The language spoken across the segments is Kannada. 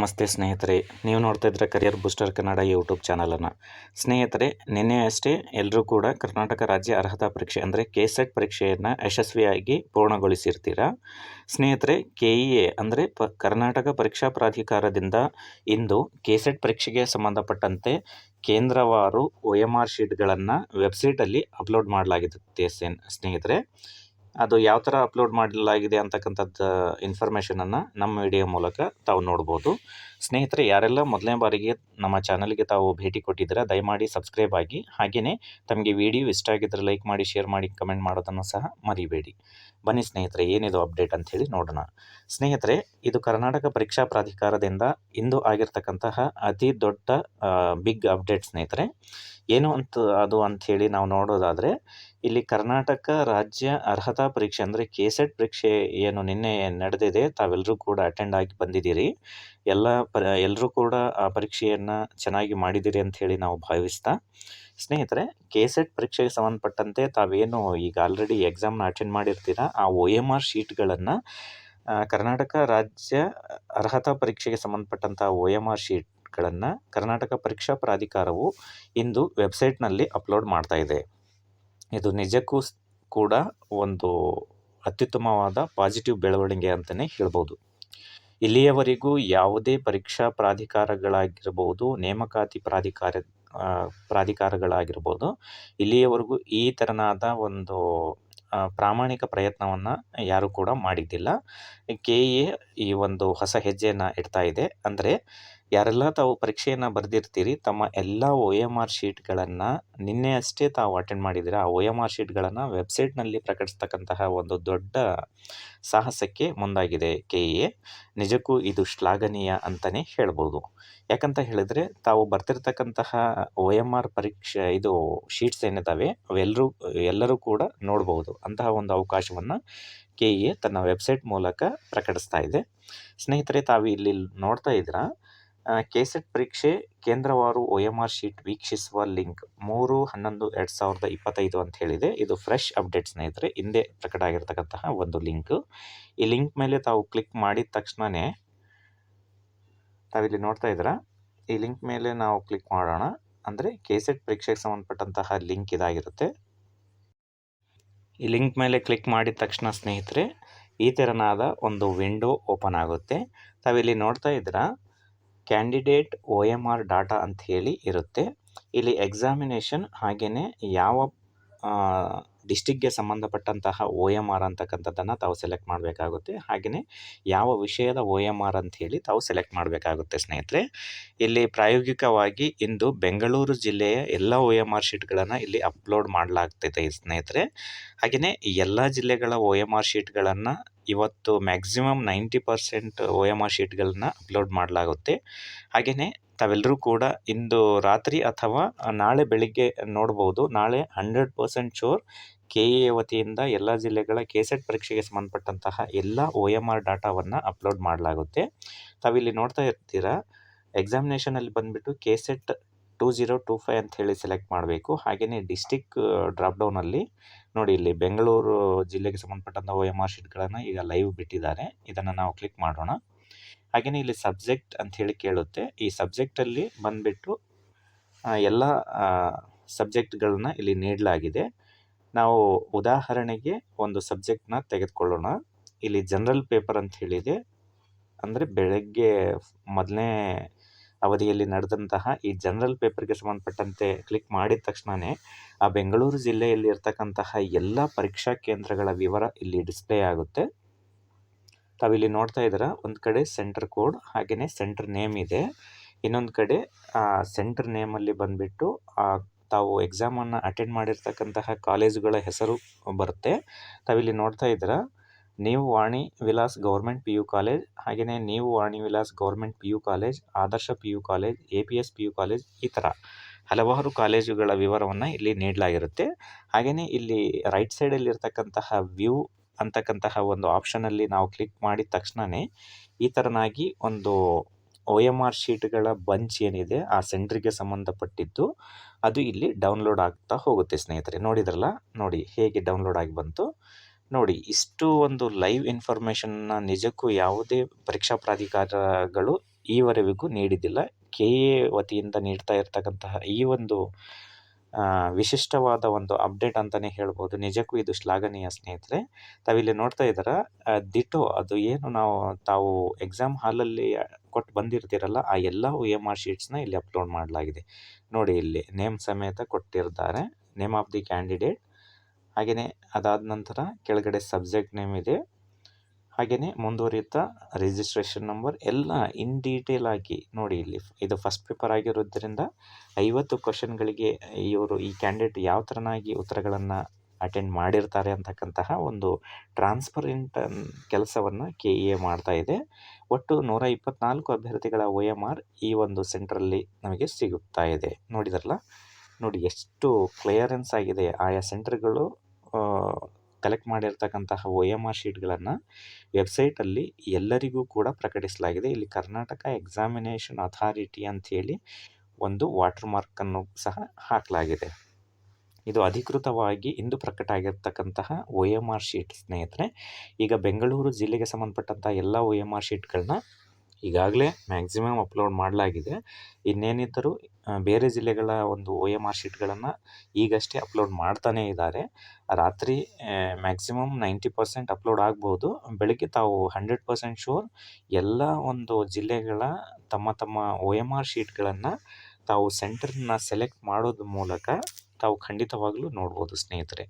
ನಮಸ್ತೆ ಸ್ನೇಹಿತರೆ, ನೀವು ನೋಡ್ತಾ ಇದ್ರೆ ಕರಿಯರ್ ಬೂಸ್ಟರ್ ಕನ್ನಡ ಯೂಟ್ಯೂಬ್ ಚಾನಲನ್ನು. ಸ್ನೇಹಿತರೆ, ನಿನ್ನೆ ಅಷ್ಟೇ ಎಲ್ಲರೂ ಕೂಡ ಕರ್ನಾಟಕ ರಾಜ್ಯ ಅರ್ಹತಾ ಪರೀಕ್ಷೆ ಅಂದರೆ ಕೆಸೆಟ್ ಪರೀಕ್ಷೆಯನ್ನು ಯಶಸ್ವಿಯಾಗಿ ಪೂರ್ಣಗೊಳಿಸಿರ್ತೀರಾ. ಸ್ನೇಹಿತರೆ, KEA ಅಂದರೆ ಕರ್ನಾಟಕ ಪರೀಕ್ಷಾ ಪ್ರಾಧಿಕಾರದಿಂದ ಇಂದು ಕೆಸೆಟ್ ಪರೀಕ್ಷೆಗೆ ಸಂಬಂಧಪಟ್ಟಂತೆ ಕೇಂದ್ರವಾರು OMR ಶೀಟ್ಗಳನ್ನು ವೆಬ್ಸೈಟಲ್ಲಿ ಅಪ್ಲೋಡ್ ಮಾಡಲಾಗಿದೆ ಸ್ನೇಹಿತರೆ. ಅದು ಯಾವ ಥರ ಅಪ್ಲೋಡ್ ಮಾಡಲಾಗಿದೆ ಅಂತಕ್ಕಂಥದ್ದು ಇನ್ಫಾರ್ಮೇಷನನ್ನು ನಮ್ಮ ವಿಡಿಯೋ ಮೂಲಕ ತಾವು ನೋಡ್ಬೋದು. ಸ್ನೇಹಿತರೆ, ಯಾರೆಲ್ಲ ಮೊದಲನೇ ಬಾರಿಗೆ ನಮ್ಮ ಚಾನಲ್ಗೆ ತಾವು ಭೇಟಿ ಕೊಟ್ಟಿದ್ದೀರಾ ದಯಮಾಡಿ ಸಬ್ಸ್ಕ್ರೈಬ್ ಆಗಿ. ಹಾಗೆಯೇ ತಮಗೆ ವಿಡಿಯೋ ಇಷ್ಟ ಆಗಿದ್ದರೆ ಲೈಕ್ ಮಾಡಿ, ಶೇರ್ ಮಾಡಿ, ಕಮೆಂಟ್ ಮಾಡೋದನ್ನು ಸಹ ಮರಿಬೇಡಿ. ಬನ್ನಿ ಸ್ನೇಹಿತರೆ, ಏನಿದು ಅಪ್ಡೇಟ್ ಅಂತ ಹೇಳಿ ನೋಡೋಣ. ಸ್ನೇಹಿತರೆ, ಇದು ಕರ್ನಾಟಕ ಪರೀಕ್ಷಾ ಪ್ರಾಧಿಕಾರದಿಂದ ಇಂದು ಆಗಿರ್ತಕ್ಕಂತಹ ಅತಿ ದೊಡ್ಡ ಬಿಗ್ ಅಪ್ಡೇಟ್ ಸ್ನೇಹಿತರೆ. ಏನು ಅದು ಅಂಥೇಳಿ ನಾವು ನೋಡೋದಾದರೆ, ಇಲ್ಲಿ ಕರ್ನಾಟಕ ರಾಜ್ಯ ಅರ್ಹತಾ ಪರೀಕ್ಷೆ ಅಂದರೆ ಕೆಸೆಟ್ ಪರೀಕ್ಷೆ ಏನು ನಿನ್ನೆ ನಡೆದಿದೆ, ತಾವೆಲ್ಲರೂ ಕೂಡ ಅಟೆಂಡ್ ಆಗಿ ಬಂದಿದ್ದೀರಿ. ಎಲ್ಲರೂ ಕೂಡ ಆ ಪರೀಕ್ಷೆಯನ್ನು ಚೆನ್ನಾಗಿ ಮಾಡಿದ್ದೀರಿ ಅಂತ ಹೇಳಿ ನಾವು ಭಾವಿಸ್ತಾ, ಸ್ನೇಹಿತರೆ, ಕೆಸೆಟ್ ಪರೀಕ್ಷೆಗೆ ಸಂಬಂಧಪಟ್ಟಂತೆ ತಾವೇನು ಈಗ ಆಲ್ರೆಡಿ ಎಕ್ಸಾಮ್ನ ಅಟೆಂಡ್ ಮಾಡಿರ್ತೀರಾ, ಆ OMR ಶೀಟ್ಗಳನ್ನು ಕರ್ನಾಟಕ ರಾಜ್ಯ ಅರ್ಹತಾ ಪರೀಕ್ಷೆಗೆ ಸಂಬಂಧಪಟ್ಟಂಥ OMR ಶೀಟ್ಗಳನ್ನು ಕರ್ನಾಟಕ ಪರೀಕ್ಷಾ ಪ್ರಾಧಿಕಾರವು ಇಂದು ವೆಬ್ಸೈಟ್ನಲ್ಲಿ ಅಪ್ಲೋಡ್ ಮಾಡ್ತಾ ಇದೆ. ಇದು ನಿಜಕ್ಕೂ ಕೂಡ ಒಂದು ಅತ್ಯುತ್ತಮವಾದ ಪಾಸಿಟಿವ್ ಬೆಳವಣಿಗೆ ಅಂತಲೇ ಹೇಳ್ಬೋದು. ಇಲ್ಲಿಯವರೆಗೂ ಯಾವುದೇ ಪರೀಕ್ಷಾ ಪ್ರಾಧಿಕಾರಗಳಾಗಿರ್ಬೋದು, ನೇಮಕಾತಿ ಪ್ರಾಧಿಕಾರಗಳಾಗಿರ್ಬೋದು, ಇಲ್ಲಿಯವರೆಗೂ ಈ ತೆರನಾದ ಒಂದು ಪ್ರಾಮಾಣಿಕ ಪ್ರಯತ್ನವನ್ನು ಯಾರೂ ಕೂಡ ಮಾಡಿದ್ದಿಲ್ಲ. KEA ಈ ಒಂದು ಹೊಸ ಹೆಜ್ಜೆಯನ್ನು ಇಡ್ತಾ ಇದೆ. ಅಂದರೆ ಯಾರೆಲ್ಲ ತಾವು ಪರೀಕ್ಷೆಯನ್ನು ಬರೆದಿರ್ತೀರಿ, ತಮ್ಮ ಎಲ್ಲ OMR ಶೀಟ್ಗಳನ್ನು ನಿನ್ನೆ ಅಷ್ಟೇ ತಾವು ಅಟೆಂಡ್ ಮಾಡಿದ್ದೀರಾ, ಆ OMR ಶೀಟ್ಗಳನ್ನು ವೆಬ್ಸೈಟ್ನಲ್ಲಿ ಪ್ರಕಟಿಸ್ತಕ್ಕಂತಹ ಒಂದು ದೊಡ್ಡ ಸಾಹಸಕ್ಕೆ ಮುಂದಾಗಿದೆ KEA. ನಿಜಕ್ಕೂ ಇದು ಶ್ಲಾಘನೀಯ ಅಂತಲೇ ಹೇಳ್ಬೋದು. ಯಾಕಂತ ಹೇಳಿದರೆ, ತಾವು ಬರ್ತಿರ್ತಕ್ಕಂತಹ OMR ಪರೀಕ್ಷೆ ಶೀಟ್ಸ್ ಏನಿದ್ದಾವೆ ಎಲ್ಲರೂ ಕೂಡ ನೋಡ್ಬೋದು. ಅಂತಹ ಒಂದು ಅವಕಾಶವನ್ನು KEA ತನ್ನ ವೆಬ್ಸೈಟ್ ಮೂಲಕ ಪ್ರಕಟಿಸ್ತಾ ಇದೆ. ಸ್ನೇಹಿತರೆ, ತಾವು ಇಲ್ಲಿ ನೋಡ್ತಾ ಇದ್ದೀರಾ, ಕೆಸೆಟ್ ಪರೀಕ್ಷೆ ಕೇಂದ್ರವಾರು OMR ಶೀಟ್ ವೀಕ್ಷಿಸುವ ಲಿಂಕ್ 3/11/2025 ಅಂತ ಹೇಳಿದೆ. ಇದು ಫ್ರೆಶ್ ಅಪ್ಡೇಟ್ ಸ್ನೇಹಿತರೆ, ಹಿಂದೆ ಪ್ರಕಟ ಆಗಿರ್ತಕ್ಕಂತಹ ಒಂದು ಲಿಂಕ್. ಈ ಲಿಂಕ್ ಮೇಲೆ ತಾವು ಕ್ಲಿಕ್ ಮಾಡಿದ ತಕ್ಷಣವೇ ತಾವಿಲ್ಲಿ ನೋಡ್ತಾ ಇದ್ದೀರಾ, ಈ ಲಿಂಕ್ ಮೇಲೆ ನಾವು ಕ್ಲಿಕ್ ಮಾಡೋಣ. ಅಂದರೆ ಕೆಸೆಟ್ ಪರೀಕ್ಷೆಗೆ ಸಂಬಂಧಪಟ್ಟಂತಹ ಲಿಂಕ್ ಇದಾಗಿರುತ್ತೆ. ಈ ಲಿಂಕ್ ಮೇಲೆ ಕ್ಲಿಕ್ ಮಾಡಿದ ತಕ್ಷಣ ಸ್ನೇಹಿತರೆ, ಈ ತೆರನಾದ ಒಂದು ವಿಂಡೋ ಓಪನ್ ಆಗುತ್ತೆ. ತಾವಿಲ್ಲಿ ನೋಡ್ತಾ ಇದ್ದೀರಾ, ಕ್ಯಾಂಡಿಡೇಟ್ OMR ಡಾಟಾ ಅಂತ ಹೇಳಿ ಇರುತ್ತೆ. ಇಲ್ಲಿ ಎಕ್ಸಾಮಿನೇಷನ್ ಹಾಗೆಯೇ ಯಾವ ಡಿಸ್ಟಿಕ್ಗೆ ಸಂಬಂಧಪಟ್ಟಂತಹ OMR ಅಂತಕ್ಕಂಥದ್ದನ್ನು ತಾವು ಸೆಲೆಕ್ಟ್ ಮಾಡಬೇಕಾಗುತ್ತೆ. ಹಾಗೆಯೇ ಯಾವ ವಿಷಯದ OMR ಅಂತ ಹೇಳಿ ತಾವು ಸೆಲೆಕ್ಟ್ ಮಾಡಬೇಕಾಗುತ್ತೆ ಸ್ನೇಹಿತರೆ. ಇಲ್ಲಿ ಪ್ರಾಯೋಗಿಕವಾಗಿ ಇಂದು ಬೆಂಗಳೂರು ಜಿಲ್ಲೆಯ ಎಲ್ಲ OMR ಶೀಟ್ಗಳನ್ನು ಇಲ್ಲಿ ಅಪ್ಲೋಡ್ ಮಾಡಲಾಗ್ತಿದೆ ಸ್ನೇಹಿತರೆ. ಹಾಗೆಯೇ ಎಲ್ಲ ಜಿಲ್ಲೆಗಳ OMR ಶೀಟ್ಗಳನ್ನು ಇವತ್ತು ಮ್ಯಾಕ್ಸಿಮಮ್ 90% OMR ಶೀಟ್ಗಳನ್ನ ಅಪ್ಲೋಡ್ ಮಾಡಲಾಗುತ್ತೆ. ಹಾಗೆಯೇ ತಾವೆಲ್ಲರೂ ಕೂಡ ಇಂದು ರಾತ್ರಿ ಅಥವಾ ನಾಳೆ ಬೆಳಿಗ್ಗೆ ನೋಡ್ಬೋದು. ನಾಳೆ 100% ಶೋರ್ KEA ವತಿಯಿಂದ ಎಲ್ಲ ಜಿಲ್ಲೆಗಳ ಕೆಸೆಟ್ ಪರೀಕ್ಷೆಗೆ ಸಂಬಂಧಪಟ್ಟಂತಹ ಎಲ್ಲ OMR ಡಾಟಾವನ್ನು ಅಪ್ಲೋಡ್ ಮಾಡಲಾಗುತ್ತೆ. ತಾವಿಲ್ಲಿ ನೋಡ್ತಾ ಇರ್ತೀರಾ, ಎಕ್ಸಾಮಿನೇಷನಲ್ಲಿ ಬಂದುಬಿಟ್ಟು ಕೆಸೆಟ್ 2025 ಅಂತ ಹೇಳಿ ಸೆಲೆಕ್ಟ್ ಮಾಡಬೇಕು. ಹಾಗೆಯೇ ಡಿಸ್ಟಿಕ್ ಡ್ರಾಪ್ಡೌನಲ್ಲಿ ನೋಡಿ, ಇಲ್ಲಿ ಬೆಂಗಳೂರು ಜಿಲ್ಲೆಗೆ ಸಂಬಂಧಪಟ್ಟಂಥ OMR ಶೀಟ್ಗಳನ್ನು ಈಗ ಲೈವ್ ಬಿಟ್ಟಿದ್ದಾರೆ. ಇದನ್ನು ನಾವು ಕ್ಲಿಕ್ ಮಾಡೋಣ. ಹಾಗೆಯೇ ಇಲ್ಲಿ ಸಬ್ಜೆಕ್ಟ್ ಅಂತ ಹೇಳಿ ಕೇಳುತ್ತೆ. ಈ ಸಬ್ಜೆಕ್ಟಲ್ಲಿ ಬಂದುಬಿಟ್ಟು ಎಲ್ಲ ಸಬ್ಜೆಕ್ಟ್ಗಳನ್ನ ಇಲ್ಲಿ ನೀಡಲಾಗಿದೆ. ನಾವು ಉದಾಹರಣೆಗೆ ಒಂದು ಸಬ್ಜೆಕ್ಟ್ನ ತೆಗೆದುಕೊಳ್ಳೋಣ. ಇಲ್ಲಿ ಜನರಲ್ ಪೇಪರ್ ಅಂತ ಹೇಳಿದೆ. ಅಂದರೆ ಬೆಳಗ್ಗೆ ಮೊದಲನೇ ಅವಧಿಯಲ್ಲಿ ನಡೆದಂತಹ ಈ ಜನರಲ್ ಪೇಪರ್ಗೆ ಸಂಬಂಧಪಟ್ಟಂತೆ ಕ್ಲಿಕ್ ಮಾಡಿದ ತಕ್ಷಣವೇ ಆ ಬೆಂಗಳೂರು ಜಿಲ್ಲೆಯಲ್ಲಿ ಇರ್ತಕ್ಕಂತಹ ಎಲ್ಲ ಪರೀಕ್ಷಾ ಕೇಂದ್ರಗಳ ವಿವರ ಇಲ್ಲಿ ಡಿಸ್ಪ್ಲೇ ಆಗುತ್ತೆ. ತಾವಿಲ್ಲಿ ನೋಡ್ತಾ ಇದ್ದೀರಾ, ಒಂದು ಕಡೆ ಸೆಂಟರ್ ಕೋಡ್ ಹಾಗೆಯೇ ಸೆಂಟರ್ ನೇಮ್ ಇದೆ. ಇನ್ನೊಂದು ಕಡೆ ಸೆಂಟರ್ ನೇಮಲ್ಲಿ ಬಂದುಬಿಟ್ಟು ತಾವು ಎಕ್ಸಾಮನ್ನು ಅಟೆಂಡ್ ಮಾಡಿರ್ತಕ್ಕಂತಹ ಕಾಲೇಜುಗಳ ಹೆಸರು ಬರುತ್ತೆ. ತಾವಿಲ್ಲಿ ನೋಡ್ತಾ ಇದ್ದೀರಾ, ನ್ಯೂ ವಾಣಿ ವಿಲಾಸ್ ಗೌರ್ಮೆಂಟ್ PU ಕಾಲೇಜ್, ಹಾಗೆಯೇ ನ್ಯೂ ವಾಣಿ ವಿಲಾಸ್ ಗೌರ್ಮೆಂಟ್ PU ಕಾಲೇಜ್, ಆದರ್ಶ PU college, APS PU college, ಈ ಥರ ಹಲವಾರು ಕಾಲೇಜುಗಳ ವಿವರವನ್ನು ಇಲ್ಲಿ ನೀಡಲಾಗಿರುತ್ತೆ. ಹಾಗೆಯೇ ಇಲ್ಲಿ ರೈಟ್ ಸೈಡಲ್ಲಿ ಇರ್ತಕ್ಕಂತಹ ವ್ಯೂ ಅಂತಕ್ಕಂತಹ ಒಂದು ಆಪ್ಷನಲ್ಲಿ ನಾವು ಕ್ಲಿಕ್ ಮಾಡಿದ ತಕ್ಷಣವೇ ಈ ಥರನಾಗಿ ಒಂದು OMR ಶೀಟ್ಗಳ ಬಂಚ್ ಏನಿದೆ ಆ ಸೆಂಟ್ರಿಗೆ ಸಂಬಂಧಪಟ್ಟಿದ್ದು ಅದು ಇಲ್ಲಿ ಡೌನ್ಲೋಡ್ ಆಗ್ತಾ ಹೋಗುತ್ತೆ ಸ್ನೇಹಿತರೆ. ನೋಡಿದ್ರಲ್ಲ, ನೋಡಿ ಹೇಗೆ ಡೌನ್ಲೋಡ್ ಆಗಿ ಬಂತು. ನೋಡಿ, ಇಷ್ಟು ಒಂದು ಲೈವ್ ಇನ್ಫಾರ್ಮೇಷನ್ನ ನಿಜಕ್ಕೂ ಯಾವುದೇ ಪರೀಕ್ಷಾ ಪ್ರಾಧಿಕಾರಗಳು ಈವರೆವಿಗೂ ನೀಡಿದ್ದಿಲ್ಲ. KA ವತಿಯಿಂದ ನೀಡ್ತಾ ಇರ್ತಕ್ಕಂತಹ ಈ ಒಂದು ವಿಶಿಷ್ಟವಾದ ಒಂದು ಅಪ್ಡೇಟ್ ಅಂತಲೇ ಹೇಳ್ಬೋದು. ನಿಜಕ್ಕೂ ಇದು ಶ್ಲಾಘನೀಯ ಸ್ನೇಹಿತರೆ. ತಾವಿಲ್ಲಿ ನೋಡ್ತಾ ಇದ್ದೀರಾ, ದಿಟೋ ಅದು ಏನು ತಾವು ಎಕ್ಸಾಮ್ ಹಾಲಲ್ಲಿ ಕೊಟ್ಟು ಬಂದಿರ್ತೀರಲ್ಲ, ಆ ಎಲ್ಲ OMR ಶೀಟ್ಸ್ನ ಇಲ್ಲಿ ಅಪ್ಲೋಡ್ ಮಾಡಲಾಗಿದೆ. ನೋಡಿ, ಇಲ್ಲಿ ನೇಮ್ ಸಮೇತ ಕೊಟ್ಟಿರ್ತಾರೆ, ನೇಮ್ ಆಫ್ ದಿ ಕ್ಯಾಂಡಿಡೇಟ್. ಹಾಗೆಯೇ ಅದಾದ ನಂತರ ಕೆಳಗಡೆ ಸಬ್ಜೆಕ್ಟ್ ನೇಮ್ ಇದೆ. ಹಾಗೆಯೇ ಮುಂದುವರಿಯುತ್ತಾ ರಿಜಿಸ್ಟ್ರೇಷನ್ ನಂಬರ್ ಎಲ್ಲ ಇನ್ ಡೀಟೇಲ್ ಆಗಿ ನೋಡಿ. ಇಲ್ಲಿ ಇದು ಫಸ್ಟ್ ಪೇಪರ್ ಆಗಿರೋದ್ರಿಂದ 50 ಕ್ವಶನ್ಗಳಿಗೆ ಈ ಕ್ಯಾಂಡಿಡೇಟ್ ಯಾವ ಥರನಾಗಿ ಉತ್ತರಗಳನ್ನು ಅಟೆಂಡ್ ಮಾಡಿರ್ತಾರೆ ಅಂತಕ್ಕಂತಹ ಒಂದು ಟ್ರಾನ್ಸ್ಪರೆಂಟ್ ಕೆಲಸವನ್ನು KA ಮಾಡ್ತಾ ಇದೆ. ಒಟ್ಟು 124 ಅಭ್ಯರ್ಥಿಗಳ OMR ಈ ಒಂದು ಸೆಂಟ್ರಲ್ಲಿ ನಮಗೆ ಸಿಗುತ್ತಾ ಇದೆ. ನೋಡಿದ್ರಲ್ಲ, ನೋಡಿ ಎಷ್ಟು ಕ್ಲಿಯರೆನ್ಸ್ ಆಗಿದೆ. ಆಯಾ ಸೆಂಟರ್ಗಳು ಕಲೆಕ್ಟ್ ಮಾಡಿರ್ತಕ್ಕಂತಹ OMR ಶೀಟ್ಗಳನ್ನು ವೆಬ್ಸೈಟಲ್ಲಿ ಎಲ್ಲರಿಗೂ ಕೂಡ ಪ್ರಕಟಿಸಲಾಗಿದೆ. ಇಲ್ಲಿ ಕರ್ನಾಟಕ ಎಕ್ಸಾಮಿನೇಷನ್ ಅಥಾರಿಟಿ ಅಂಥೇಳಿ ಒಂದು ವಾಟರ್ ಮಾರ್ಕನ್ನು ಸಹ ಹಾಕಲಾಗಿದೆ. ಇದು ಅಧಿಕೃತವಾಗಿ ಇಂದು ಪ್ರಕಟ ಆಗಿರ್ತಕ್ಕಂತಹ OMR ಶೀಟ್ ಸ್ನೇಹಿತರೆ. ಈಗ ಬೆಂಗಳೂರು ಜಿಲ್ಲೆಗೆ ಸಂಬಂಧಪಟ್ಟಂಥ ಎಲ್ಲ OMR ಶೀಟ್ಗಳನ್ನ ಈಗಾಗಲೇ ಮ್ಯಾಕ್ಸಿಮಮ್ ಅಪ್ಲೋಡ್ ಮಾಡಲಾಗಿದೆ. ಇನ್ನೇನಿದ್ದರೂ ಬೇರೆ ಜಿಲ್ಲೆಗಳ ಒಂದು OMR ಶೀಟ್ಗಳನ್ನು ಈಗಷ್ಟೇ ಅಪ್ಲೋಡ್ ಮಾಡ್ತಾನೇ ಇದ್ದಾರೆ. ರಾತ್ರಿ ಮ್ಯಾಕ್ಸಿಮಮ್ 90% ಅಪ್ಲೋಡ್ ಆಗ್ಬೋದು. ಬೆಳಗ್ಗೆ ತಾವು 100% ಶೂರ್ ಎಲ್ಲ ಒಂದು ಜಿಲ್ಲೆಗಳ ತಮ್ಮ OMR ಶೀಟ್ಗಳನ್ನು ತಾವು ಸೆಂಟರ್ನ ಸೆಲೆಕ್ಟ್ ಮಾಡೋದ್ರ ಮೂಲಕ ತಾವು ಖಂಡಿತವಾಗ್ಲೂ ನೋಡ್ಬೋದು ಸ್ನೇಹಿತರೆ.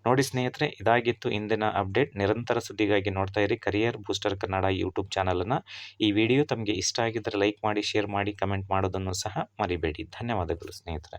ನೋಡಿ ಸ್ನೇಹಿತರೆ, ಇದಾಗಿತ್ತು ಇಂದಿನ ಅಪ್ಡೇಟ್. ನಿರಂತರ ಸುದ್ದಿಗಾಗಿ ನೋಡ್ತಾ ಇರಿ ಕರಿಯರ್ ಬೂಸ್ಟರ್ ಕನ್ನಡ ಯೂಟ್ಯೂಬ್ ಚಾನಲನ್ನು. ಈ ವಿಡಿಯೋ ತಮಗೆ ಇಷ್ಟ ಆಗಿದ್ದರೆ ಲೈಕ್ ಮಾಡಿ, ಶೇರ್ ಮಾಡಿ, ಕಮೆಂಟ್ ಮಾಡೋದನ್ನು ಸಹ ಮರಿಬೇಡಿ. ಧನ್ಯವಾದಗಳು ಸ್ನೇಹಿತರೆ.